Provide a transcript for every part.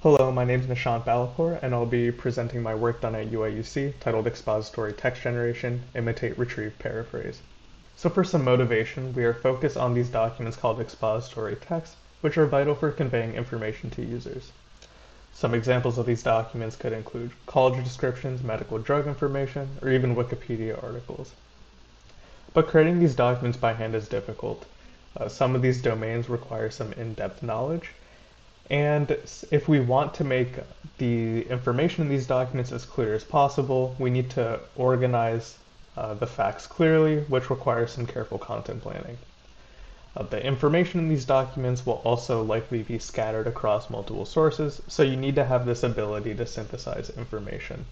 Hello, my name is Nishant Balapur, and I'll be presenting my work done at UIUC titled Expository Text Generation, Imitate, Retrieve, Paraphrase. So for some motivation, we are focused on these documents called expository text, which are vital for conveying information to users. Some examples of these documents could include college descriptions, medical drug information, or even Wikipedia articles. But creating these documents by hand is difficult. Some of these domains require some in-depth knowledge, and if we want to make the information in these documents as clear as possible, we need to organize the facts clearly, which requires some careful content planning. The information in these documents will also likely be scattered across multiple sources, so you need to have this ability to synthesize information.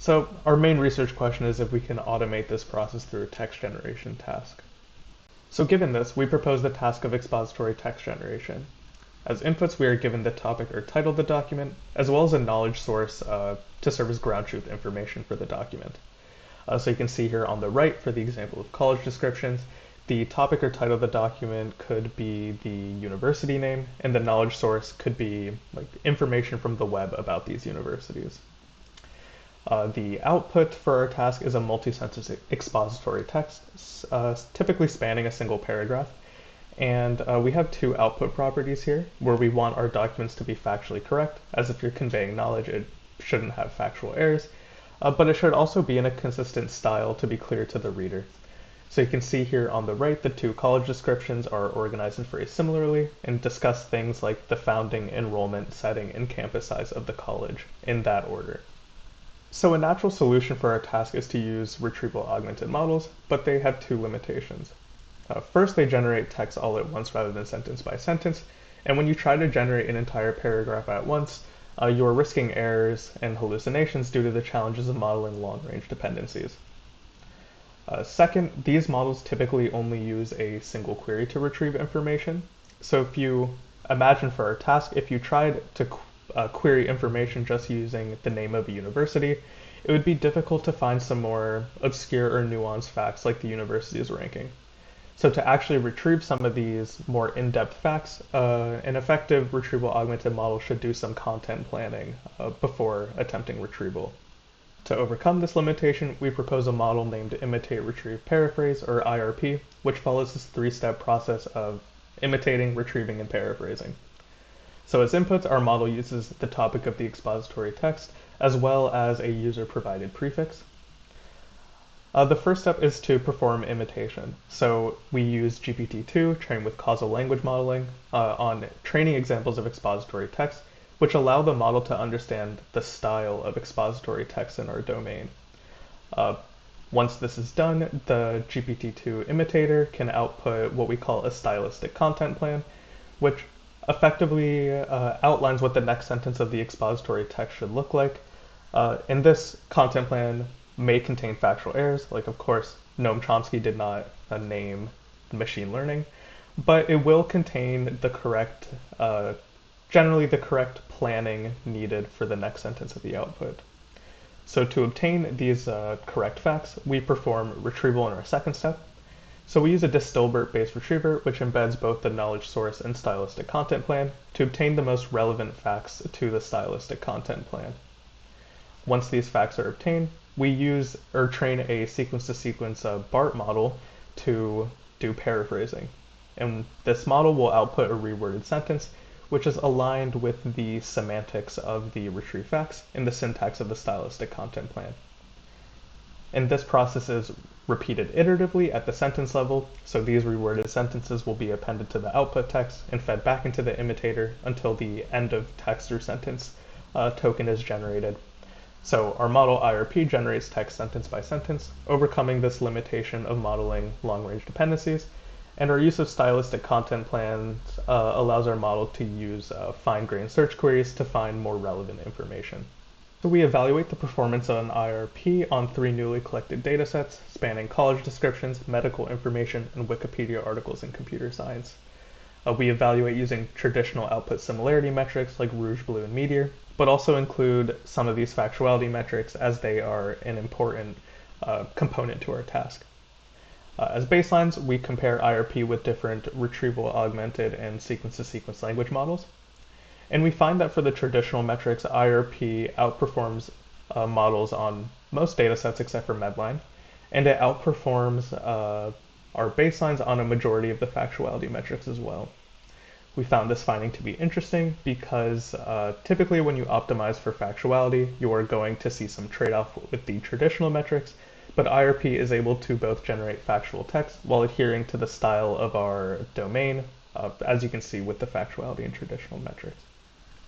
So our main research question is if we can automate this process through a text generation task. So given this, we propose the task of expository text generation. As inputs, we are given the topic or title of the document, as well as a knowledge source to serve as ground truth information for the document. So you can see here on the right, for the example of college descriptions, the topic or title of the document could be the university name, and the knowledge source could be like information from the web about these universities. The output for our task is a multi-sentence expository text, typically spanning a single paragraph. And we have two output properties here, where we want our documents to be factually correct, as if you're conveying knowledge, it shouldn't have factual errors, but it should also be in a consistent style to be clear to the reader. So you can see here on the right, the two college descriptions are organized very similarly and discuss things like the founding, enrollment, setting, and campus size of the college in that order. So a natural solution for our task is to use retrieval augmented models, but they have two limitations. First, they generate text all at once rather than sentence by sentence, and when you try to generate an entire paragraph at once, you are risking errors and hallucinations due to the challenges of modeling long-range dependencies. Second, these models typically only use a single query to retrieve information. So if you imagine for our task, if you tried to query information just using the name of a university, it would be difficult to find some more obscure or nuanced facts like the university's ranking. So to actually retrieve some of these more in-depth facts, an effective retrieval augmented model should do some content planning before attempting retrieval. To overcome this limitation, we propose a model named Imitate, Retrieve, Paraphrase, or IRP, which follows this three-step process of imitating, retrieving, and paraphrasing. So as inputs, our model uses the topic of the expository text, as well as a user-provided prefix. The first step is to perform imitation. So we use GPT-2, trained with causal language modeling, on training examples of expository text, which allow the model to understand the style of expository text in our domain. Once this is done, the GPT-2 imitator can output what we call a stylistic content plan, which effectively outlines what the next sentence of the expository text should look like. And this content plan may contain factual errors, like of course Noam Chomsky did not name machine learning, but it will contain the correct, generally the correct planning needed for the next sentence of the output. So to obtain these correct facts, we perform retrieval in our second step. So we use a Dilbert-based retriever, which embeds both the knowledge source and stylistic content plan to obtain the most relevant facts to the stylistic content plan. Once these facts are obtained, we use or train a sequence-to-sequence BART model to do paraphrasing. And this model will output a reworded sentence, which is aligned with the semantics of the retrieved facts and the syntax of the stylistic content plan. And this process is repeated iteratively at the sentence level, so these reworded sentences will be appended to the output text and fed back into the imitator until the end of text or sentence token is generated. So our model IRP generates text sentence by sentence, overcoming this limitation of modeling long-range dependencies, and our use of stylistic content plans allows our model to use fine-grained search queries to find more relevant information. So we evaluate the performance of an IRP on 3 newly collected datasets spanning college descriptions, medical information, and Wikipedia articles in computer science. We evaluate using traditional output similarity metrics like Rouge, Blue, and Meteor, but also include some of these factuality metrics as they are an important component to our task. As baselines, we compare IRP with different retrieval augmented and sequence-to-sequence language models. And we find that for the traditional metrics, IRP outperforms models on most data sets except for Medline, and it outperforms our baselines on a majority of the factuality metrics as well. We found this finding to be interesting because typically when you optimize for factuality, you are going to see some trade-off with the traditional metrics, but IRP is able to both generate factual text while adhering to the style of our domain, as you can see with the factuality and traditional metrics.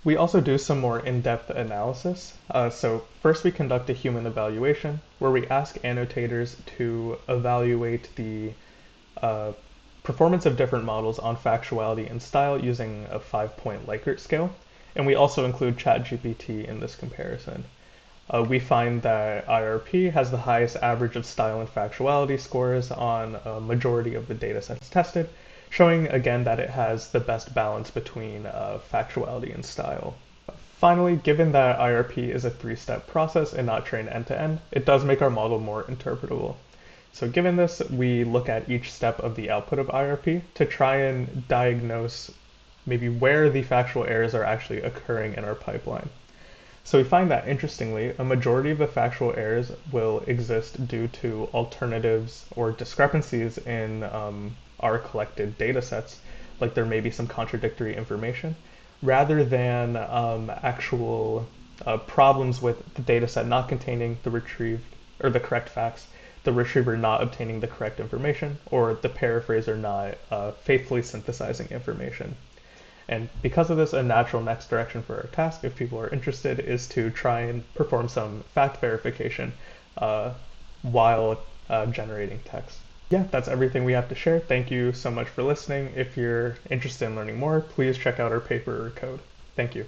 We also do some more in-depth analysis. So first we conduct a human evaluation where we ask annotators to evaluate the performance of different models on factuality and style using a 5-point Likert scale. And we also include ChatGPT in this comparison. We find that IRP has the highest average of style and factuality scores on a majority of the data sets tested, showing again that it has the best balance between factuality and style. Finally, given that IRP is a 3-step process and not trained end-to-end, it does make our model more interpretable. So given this, we look at each step of the output of IRP to try and diagnose maybe where the factual errors are actually occurring in our pipeline. So we find that, interestingly, a majority of the factual errors will exist due to alternatives or discrepancies in our collected data sets, like there may be some contradictory information, rather than actual problems with the data set not containing the retrieved or the correct facts, the retriever not obtaining the correct information, or the paraphraser not faithfully synthesizing information. And because of this, a natural next direction for our task, if people are interested, is to try and perform some fact verification while generating text. Yeah, that's everything we have to share. Thank you so much for listening. If you're interested in learning more, please check out our paper or code. Thank you.